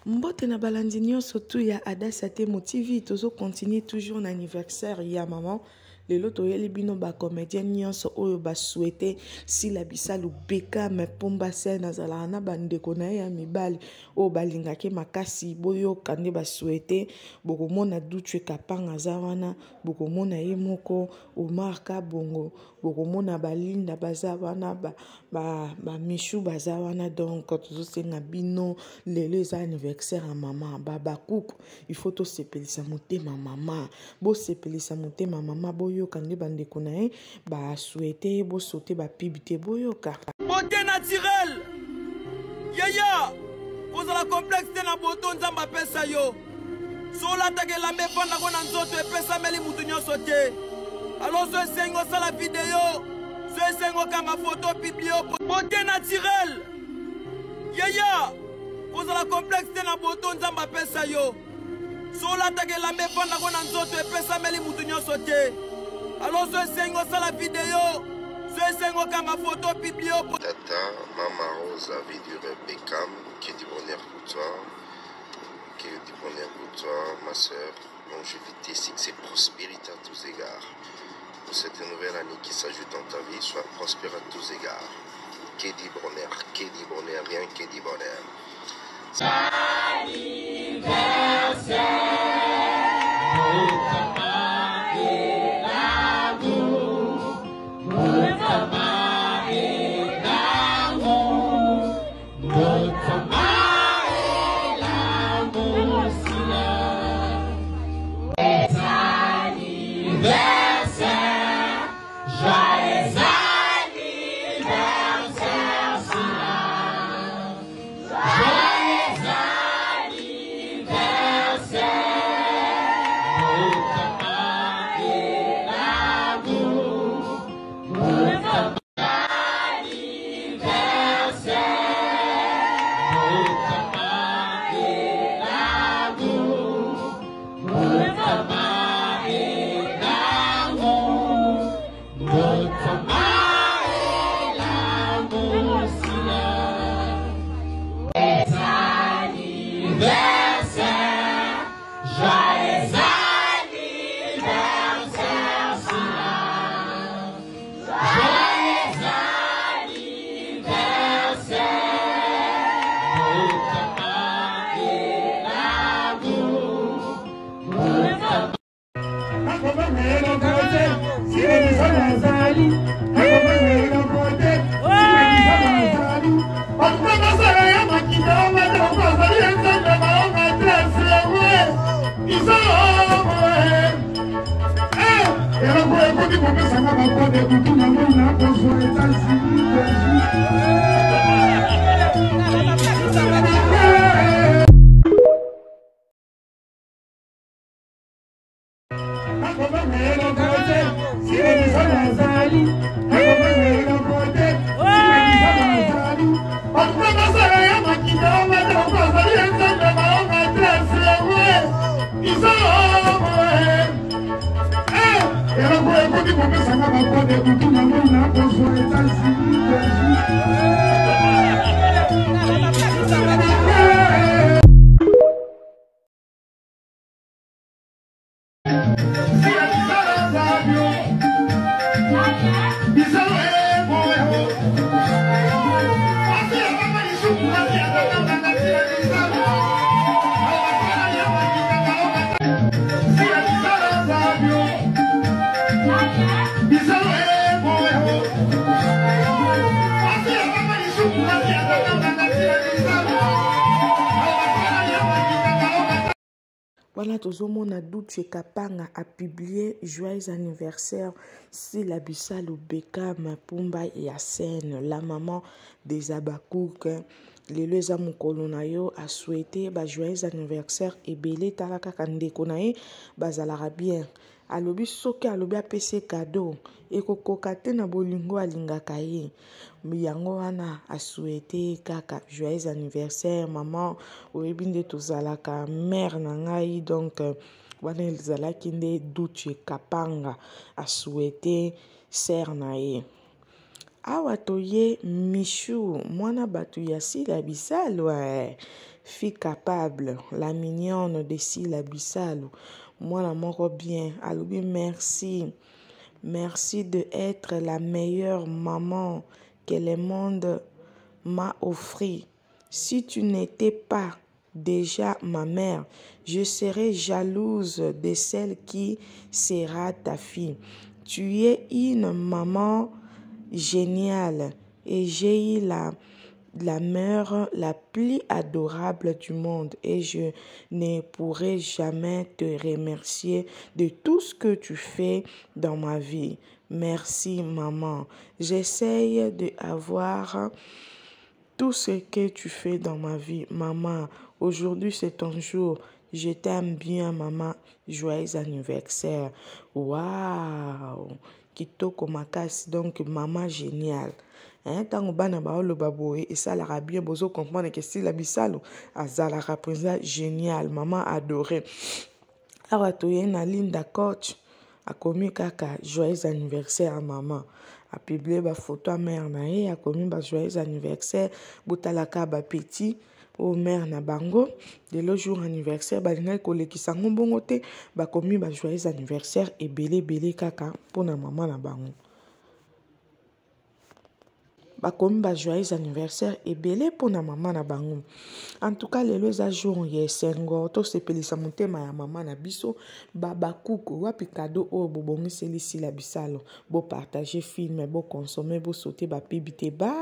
Mbote na balandi nyonso tu ya Adassa Temo TV tozo continue toujours l'anniversaire ya maman. Lelo toyeli bino ba comédienne nyonso oyo ba souhaiter si la bisalu Beckham Pomba Sena zala na bandeko na ya mibali o balingaki makasi boyo kande ba souhaiter bokomona Duche Kapanga zawana bokomona ye moko Omar Kabongo bokomona balinda bazawana ba Michou bazawana donc tozo senga bino lelo eza anniversaire à maman baba kuku il faut to sepelisa motema maman bo sepelisa motema maman boyo kande bandeko na ye ba souhaiter bo sauter ba pibité boyoka beauté naturelle yaya kozala complexe te na boto nzamba pesa yo sola takela mepanda ko na nzoto epesa meli mutu nyonso te alors so esengo sala video so esengo kanga photo publie beauté naturelle yaya kozala complexe te na boto nzamba pesa yo sola takela mepanda ko na nzoto epesa meli mutu nyonso te alors so esengo sala video so esengo kanga photo publie Tata, Maman Rose a vu du Beckham, qui est du bonheur pour toi, qui est du bonheur pour toi, ma soeur, longévité, succès, prospérité à tous égards. Pour cette nouvelle année qui s'ajoute dans ta vie, sois prospère à tous égards. Que du bonheur, rien que du bonheur. Voilà, tozomona Duche Kapanga a publié joyeux anniversaire si la bisalu Beckham Pomba ya Sena, la maman des Abakouk. Lelo eza mokolo na yo a souhaité ba joyeux anniversaire ebele talaka kandeko na ye bazalaka bien. Alobi soki alobi apesi cadeau ekokoka te na bolingo alingaka ye yango wana a souhaité kaka joyeux anniversaire maman oyebi nde tozalaka mère na ngai donc wana ezalaki nde Duche Kapanga a souhaité sœur na ye Awa toye Michou, mwana batu ya Sila Bissalo, fille capable, la mignonne de Sila Bissalo. Mwana moko bien, alobi merci. Merci de être la meilleure maman que le monde m'a offert. Si tu n'étais pas déjà ma mère, je serais jalouse de celle qui sera ta fille. Tu es une maman géniale et j'ai eu la mère la plus adorable du monde et je ne pourrai jamais te remercier de tout ce que tu fais dans ma vie. Merci maman. J'essaye d'avoir tout ce que tu fais dans ma vie. Maman, aujourd'hui c'est ton jour. Je t'aime bien maman. Joyeux anniversaire. Waouh! Kitoko makasi, donc maman géniale. Tango bana baolo baboye et ça la bien bozo comprendre que Sila Bissalo azala représente génial, maman adorée. Awa toye na Linda Coach a commis kaka joyeux anniversaire à maman. A publié ba photo à mère na ye a commis ba joyeux anniversaire botalaka ba petit au mère na bango de le jour anniversaire balinga kolekisa ngombongo te ba commis ba joyeux anniversaire et belé kaka pona maman na bango. Bakomi ba joyeux anniversaire et belé pour na maman na bango. En tout cas, les eza jour yesengo to sepelisa motema ya maman na biso baba kuku wapi cadeau o bobongi Sila Bissalo bo partager film bo consommer bo sauter ba pibité ba